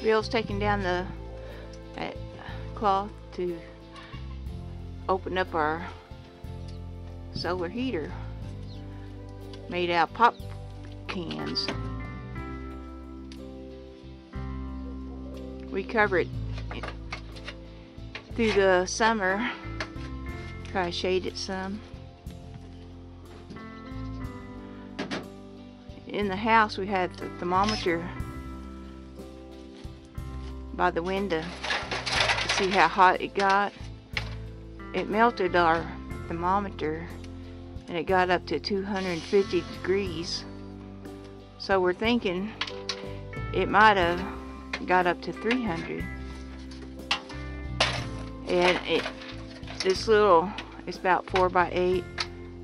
Bill's taking down that cloth to open up our solar heater made out of pop cans. We cover it through the summer, try to shade it some. In the house we had the thermometer by the window to see how hot it got. It melted our thermometer and it got up to 250 degrees. So we're thinking it might have got up to 300. And this little, it's about 4x8.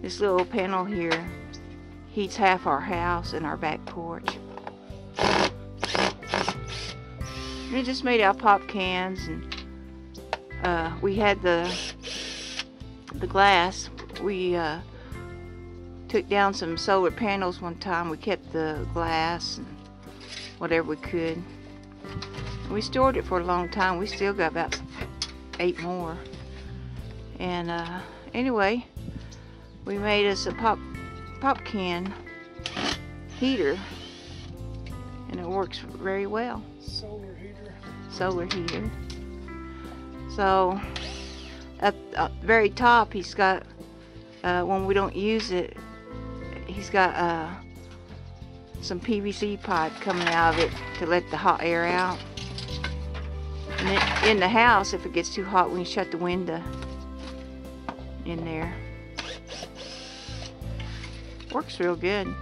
This little panel here heats half our house and our back porch. And it just made out of pop cans, and we had the glass. We took down some solar panels one time. We kept the glass and whatever we could. We stored it for a long time. We still got about 8 more. And anyway, we made us a pop can heater, and it works very well. Solar heater. So at the very top, he's got when we don't use it, he's got some PVC pipe coming out of it to let the hot air out. And then in the house, if it gets too hot, we can shut the window in there. Works real good.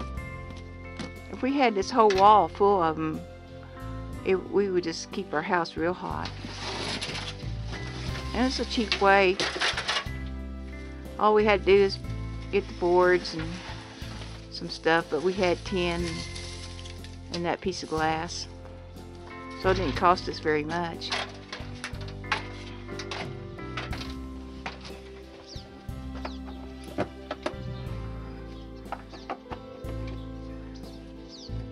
If we had this whole wall full of them, we would just keep our house real hot. And it's a cheap way. All we had to do is get the boards and some stuff, but we had tin and that piece of glass, so it didn't cost us very much.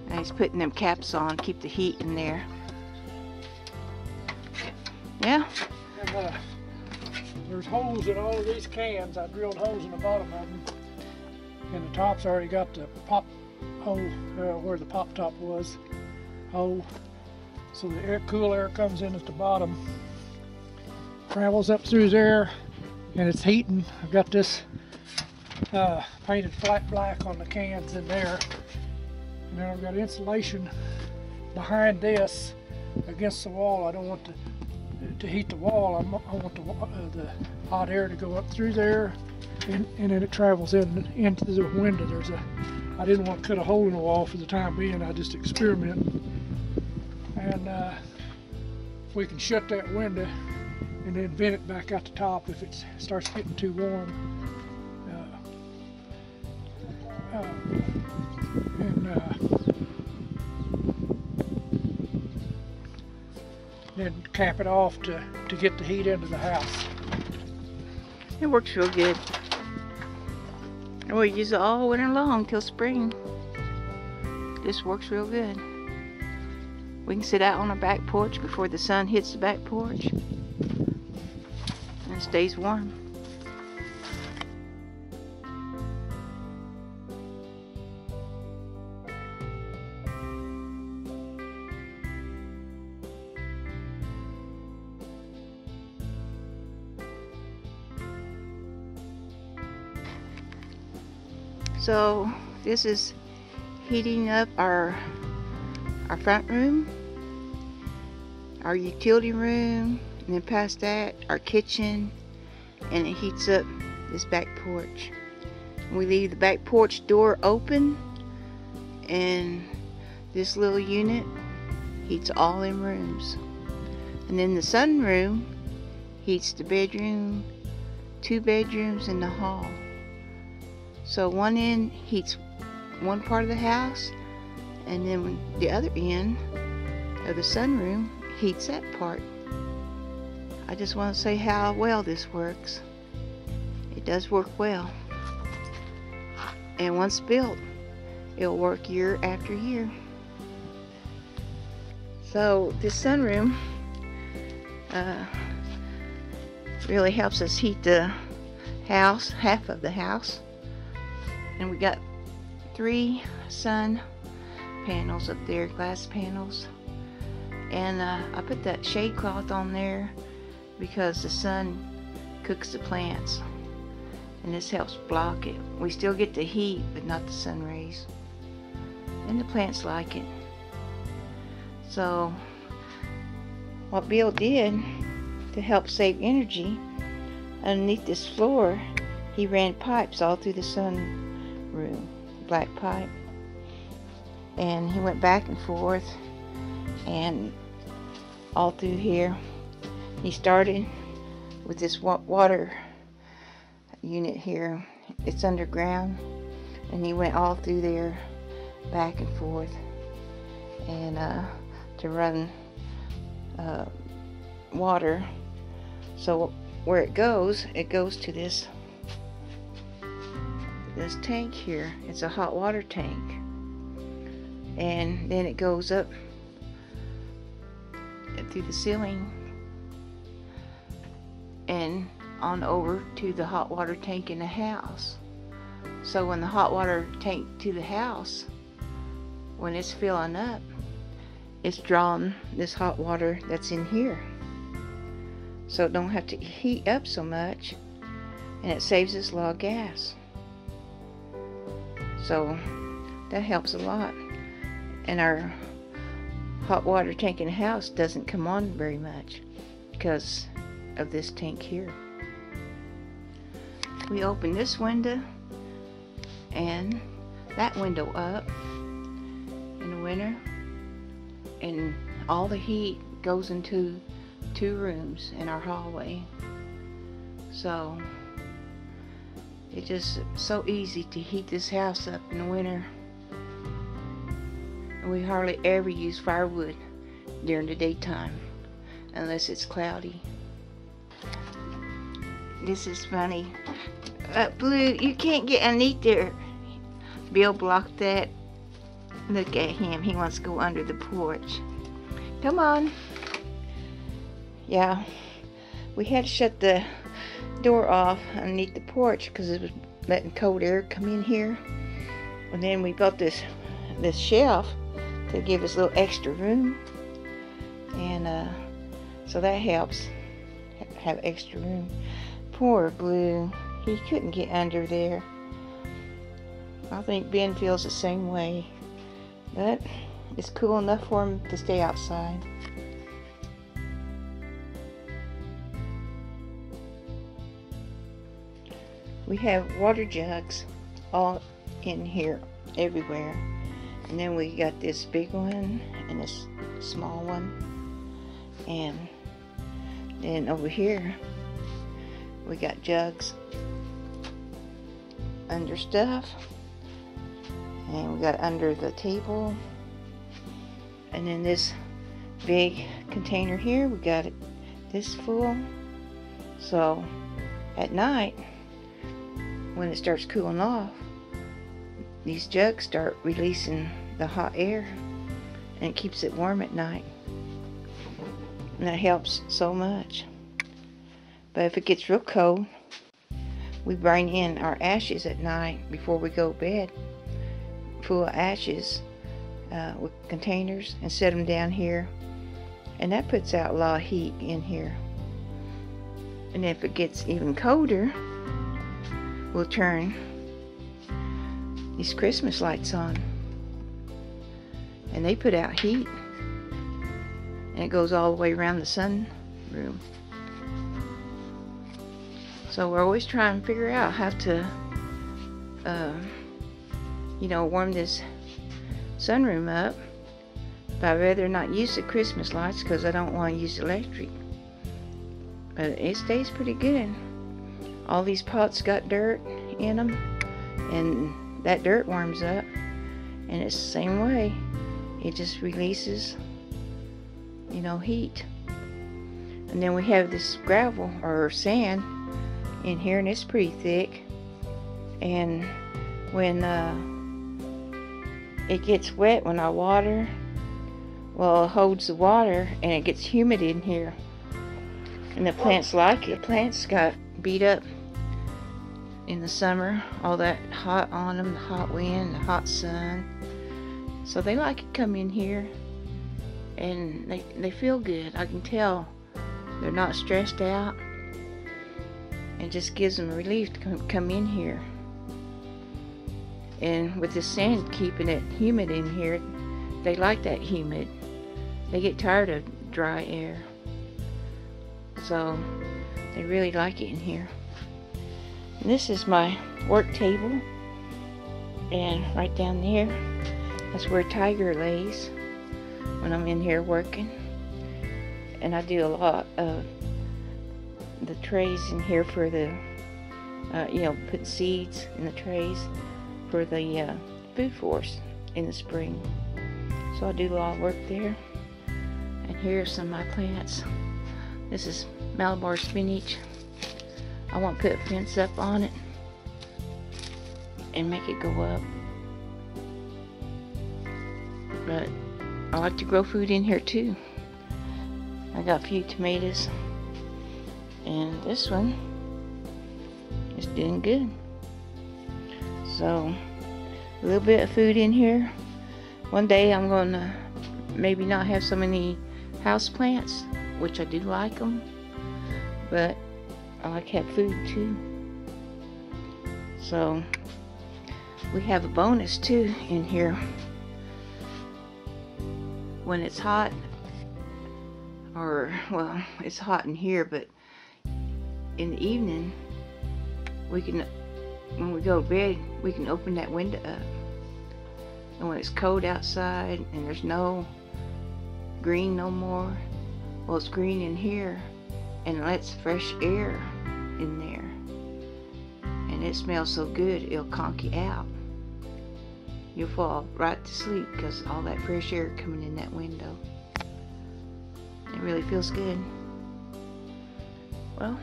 And he's putting them caps on, keep the heat in there. Yeah. And, there's holes in all of these cans. I drilled holes in the bottom of them, and the top's already got the pop hole where the pop top was hole, so the cool air comes in at the bottom, travels up through there, and it's heating. I've got this painted flat black on the cans in there, and then I've got insulation behind this against the wall. I don't want to heat the wall. I want the hot air to go up through there, and then it travels into the window. I didn't want to cut a hole in the wall for the time being. I just experiment, and we can shut that window and then vent it back out the top if it starts getting too warm. Then cap it off to get the heat into the house. It works real good. And we use it all winter long till spring. This works real good. We can sit out on our back porch before the sun hits the back porch, and it stays warm. So this is heating up our front room, our utility room, and then past that our kitchen, and it heats up this back porch. We leave the back porch door open, and this little unit heats all them rooms. And then the sunroom heats the bedroom, 2 bedrooms, and the hall. So one end heats one part of the house, and then the other end of the sunroom heats that part. I just want to say how well this works. It does work well. And once built, it'll work year after year. So this sunroom really helps us heat the house, half of the house. And we got 3 sun panels up there, glass panels. And I put that shade cloth on there because the sun cooks the plants. And this helps block it. We still get the heat, but not the sun rays. And the plants like it. So what Bill did to help save energy, underneath this floor, he ran pipes all through the sun room, black pipe. And he went back and forth and all through here. He started with this water unit here. It's underground, and he went all through there back and forth, and to run water. So where it goes to this tank here. It's a hot water tank, and then it goes up through the ceiling and on over to the hot water tank in the house. So when the hot water tank to the house, when it's filling up, it's drawing this hot water that's in here, so it don't have to heat up so much, and it saves us a lot of gas. So that helps a lot. And our hot water tank in the house doesn't come on very much because of this tank here. We open this window and that window up in the winter, and all the heat goes into 2 rooms in our hallway. So it's just so easy to heat this house up in the winter. And we hardly ever use firewood during the daytime unless it's cloudy. This is funny. Blue, you can't get underneath there. Bill blocked that. Look at him. He wants to go under the porch. Come on. Yeah, we had to shut the door off underneath the porch because it was letting cold air come in here. And then we built this shelf to give us a little extra room, and so that helps have extra room. Poor Blue, he couldn't get under there. I think Ben feels the same way, but it's cool enough for him to stay outside. We have water jugs all in here, everywhere. And then we got this big one and this small one. And then over here, we got jugs under stuff. And we got under the table. And then this big container here, we got it this full. So at night, when it starts cooling off, these jugs start releasing the hot air, and it keeps it warm at night, and that helps so much. But if it gets real cold, we bring in our ashes at night before we go to bed, full of ashes with containers, and set them down here, and that puts out a lot of heat in here. And if it gets even colder, we'll turn these Christmas lights on, and they put out heat, and it goes all the way around the sun room. So we're always trying to figure out how to warm this sunroom up. But I'd rather not use the Christmas lights because I don't want to use electric. But it stays pretty good. All these pots got dirt in them, and that dirt warms up, and it's the same way. It just releases, heat. And then we have this gravel or sand in here, and it's pretty thick. And when it gets wet, when Well, it holds the water and it gets humid in here. And the plants like it. The plants got beat up in the summer. All that hot on them, the hot wind, the hot sun. So they like it come in here. And they feel good. I can tell they're not stressed out. It just gives them relief to come in here. And with the sand keeping it humid in here, they like that humid. They get tired of dry air. So they really like it in here. And this is my work table. And right down there, that's where Tiger lays when I'm in here working. And I do a lot of the trays in here for the, put seeds in the trays for the food forest in the spring. So I do a lot of work there. And here's some of my plants. This is Malabar spinach. I want to put a fence up on it and make it go up. But I like to grow food in here too. I got a few tomatoes. And this one is doing good. So a little bit of food in here. One day I'm going to maybe not have so many house plants, which I do like them, but I like to have food too. So we have a bonus too in here. When it's hot, or well, it's hot in here, but in the evening we can, when we go to bed, we can open that window up. And when it's cold outside and there's no green no more, well, it's green in here and it lets fresh air in there. And it smells so good, it'll conk you out. You'll fall right to sleep because all that fresh air coming in that window. It really feels good. Well,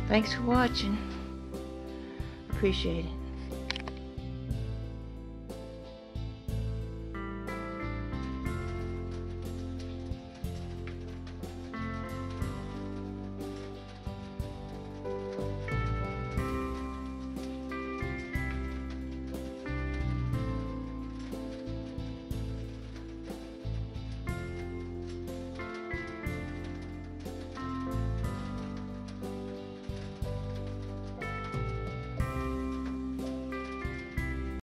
thanks for watching. Appreciate it.